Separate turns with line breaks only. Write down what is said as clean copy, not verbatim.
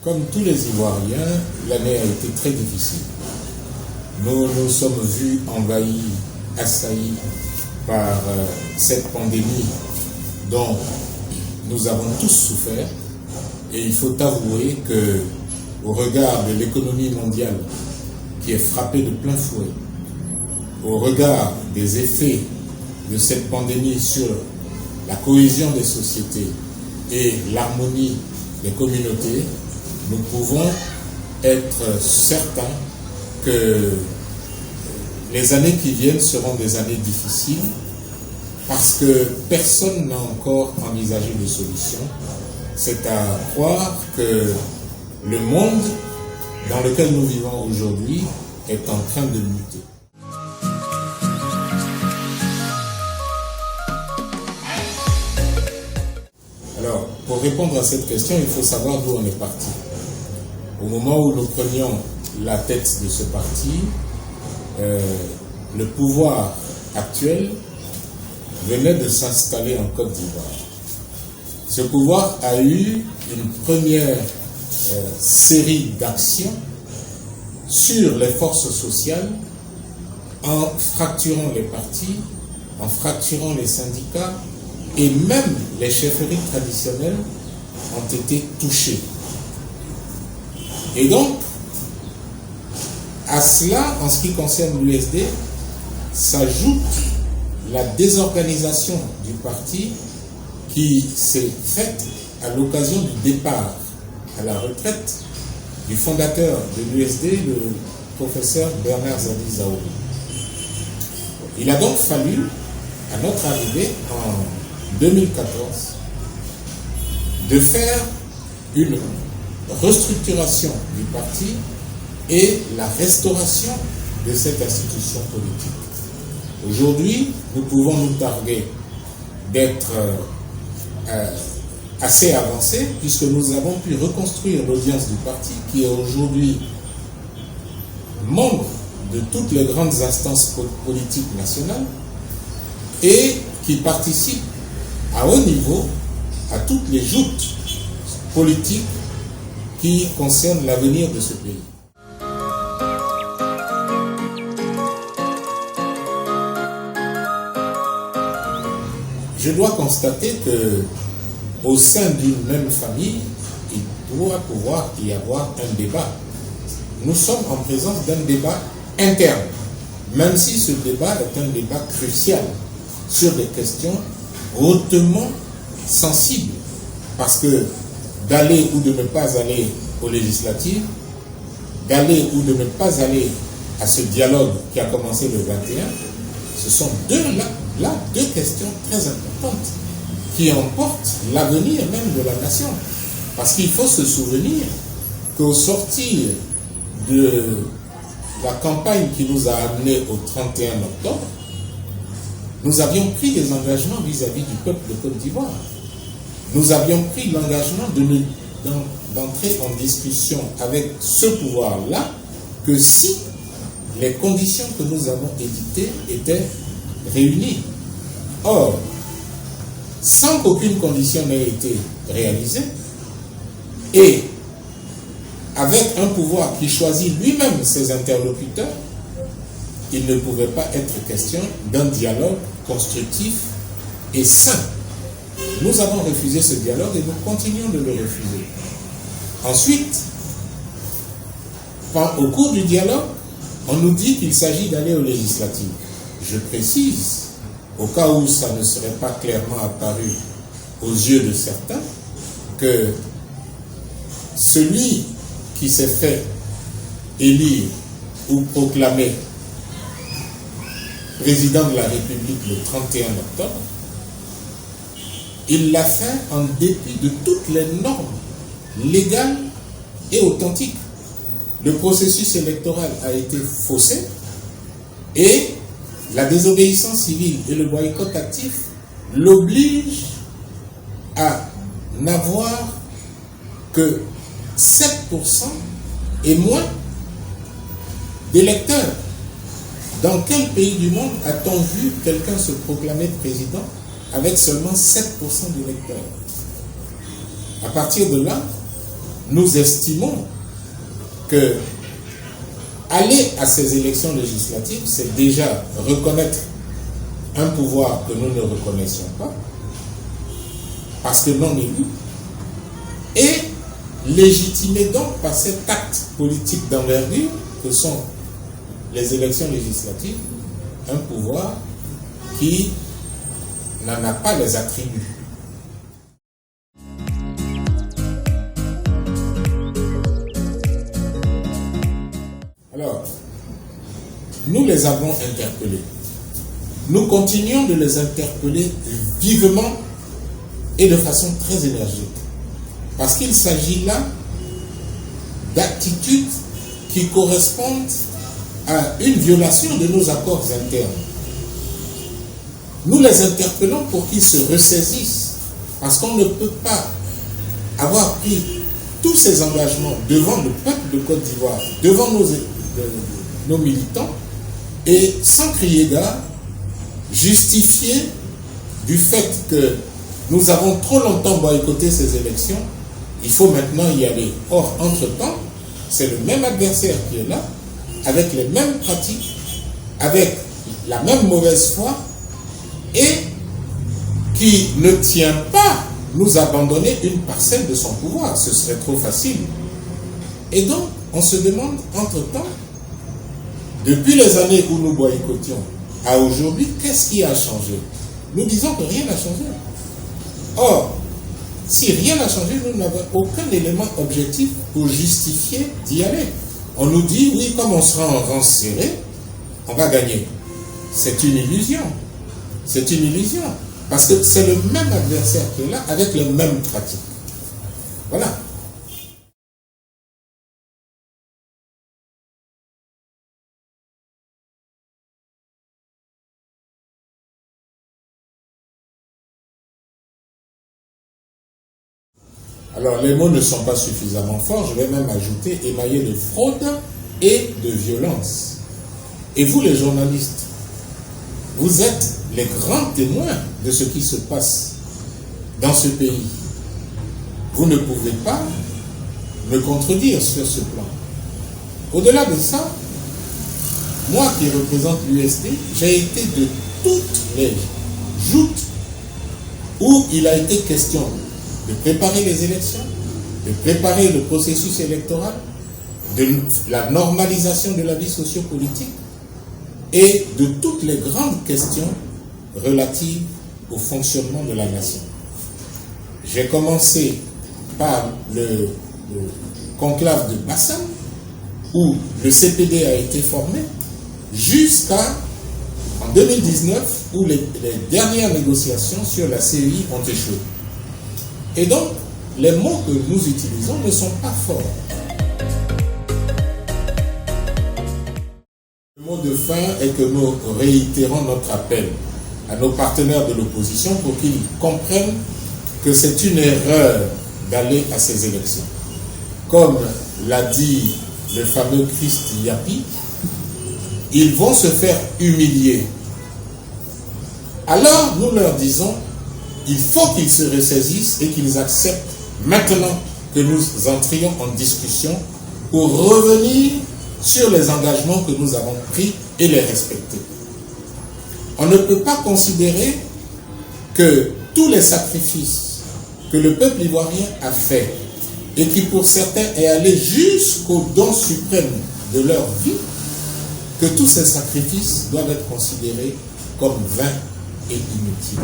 Comme tous les Ivoiriens, l'année a été très difficile. Nous nous sommes vus envahis, assaillis par cette pandémie dont nous avons tous souffert. Et il faut avouer que, au regard de l'économie mondiale qui est frappée de plein fouet, au regard des effets de cette pandémie sur la cohésion des sociétés et l'harmonie des communautés, nous pouvons être certains que les années qui viennent seront des années difficiles parce que personne n'a encore envisagé de solution. C'est à croire que le monde dans lequel nous vivons aujourd'hui est en train de muter. Alors, pour répondre à cette question, il faut savoir d'où on est parti. Au moment où nous prenions la tête de ce parti, le pouvoir actuel venait de s'installer en Côte d'Ivoire. Ce pouvoir a eu une première série d'actions sur les forces sociales en fracturant les partis, en fracturant les syndicats, et même les chefferies traditionnelles ont été touchées. Et donc, à cela, en ce qui concerne l'USD, s'ajoute la désorganisation du parti qui s'est faite à l'occasion du départ à la retraite du fondateur de l'USD, le professeur Bernard Zadi Zaoury. Il a donc fallu, à notre arrivée en 2014, de faire une restructuration du parti et la restauration de cette institution politique. Aujourd'hui, nous pouvons nous targuer d'être assez avancés puisque nous avons pu reconstruire l'audience du parti qui est aujourd'hui membre de toutes les grandes instances politiques nationales et qui participe à haut niveau à toutes les joutes politiques qui concernent l'avenir de ce pays. Je dois constater que au sein d'une même famille, il doit pouvoir y avoir un débat. Nous sommes en présence d'un débat interne, même si ce débat est un débat crucial sur des questions hautement sensibles, parce que d'aller ou de ne pas aller aux législatives, d'aller ou de ne pas aller à ce dialogue qui a commencé le 21, ce sont deux questions très importantes qui emportent l'avenir même de la nation. Parce qu'il faut se souvenir qu'au sortir de la campagne qui nous a amenés au 31 octobre, nous avions pris des engagements vis-à-vis du peuple de Côte d'Ivoire. Nous avions pris l'engagement d'entrer en discussion avec ce pouvoir-là que si les conditions que nous avons édictées étaient réunies. Or, sans qu'aucune condition n'ait été réalisée, et avec un pouvoir qui choisit lui-même ses interlocuteurs, il ne pouvait pas être question d'un dialogue constructif et sain. Nous avons refusé ce dialogue et nous continuons de le refuser. Ensuite, au cours du dialogue, on nous dit qu'il s'agit d'aller aux législatives. Je précise, au cas où ça ne serait pas clairement apparu aux yeux de certains, que celui qui s'est fait élire ou proclamer président de la République le 31 octobre, il l'a fait en dépit de toutes les normes légales et authentiques. Le processus électoral a été faussé et la désobéissance civile et le boycott actif l'obligent à n'avoir que 7% et moins d'électeurs. Dans quel pays du monde a-t-on vu quelqu'un se proclamer président avec seulement 7% d'électeurs? À partir de là, nous estimons que aller à ces élections législatives, c'est déjà reconnaître un pouvoir que nous ne reconnaissions pas, parce que non élu, et légitimer donc par cet acte politique d'envergure que sont les élections législatives, un pouvoir qui n'en a pas les attributs. Alors, nous les avons interpellés. Nous continuons de les interpeller vivement et de façon très énergique. Parce qu'il s'agit là d'attitudes qui correspondent à une violation de nos accords internes. Nous les interpellons pour qu'ils se ressaisissent, parce qu'on ne peut pas avoir pris tous ces engagements devant le peuple de Côte d'Ivoire, devant nos militants, et sans crier gare, justifier du fait que nous avons trop longtemps boycotté ces élections, il faut maintenant y aller. Or, entre-temps, c'est le même adversaire qui est là, avec les mêmes pratiques, avec la même mauvaise foi, et qui ne tient pas nous abandonner une parcelle de son pouvoir. Ce serait trop facile. Et donc, on se demande, entre-temps, depuis les années où nous boycottions à aujourd'hui, qu'est-ce qui a changé? Nous disons que rien n'a changé. Or, si rien n'a changé, nous n'avons aucun élément objectif pour justifier d'y aller. On nous dit, oui, comme on sera en rang serré, on va gagner. C'est une illusion. C'est une illusion. Parce que c'est le même adversaire qui est là, avec les mêmes pratiques. Voilà. Alors, les mots ne sont pas suffisamment forts, je vais même ajouter émaillés de fraude et de violence. Et vous, les journalistes, vous êtes les grands témoins de ce qui se passe dans ce pays. Vous ne pouvez pas me contredire sur ce plan. Au-delà de ça, moi qui représente l'USD, j'ai été de toutes les joutes où il a été question de préparer les élections, de préparer le processus électoral, de la normalisation de la vie sociopolitique et de toutes les grandes questions relatives au fonctionnement de la nation. J'ai commencé par le conclave de Bassam, où le CPD a été formé, jusqu'à en 2019, où les dernières négociations sur la CEI ont échoué. Et donc, les mots que nous utilisons ne sont pas forts. Le mot de fin est que nous réitérons notre appel à nos partenaires de l'opposition pour qu'ils comprennent que c'est une erreur d'aller à ces élections. Comme l'a dit le fameux Christ Yapi, ils vont se faire humilier. Alors, nous leur disons, il faut qu'ils se ressaisissent et qu'ils acceptent maintenant que nous entrions en discussion pour revenir sur les engagements que nous avons pris et les respecter. On ne peut pas considérer que tous les sacrifices que le peuple ivoirien a fait et qui pour certains est allé jusqu'au don suprême de leur vie, que tous ces sacrifices doivent être considérés comme vains et inutiles.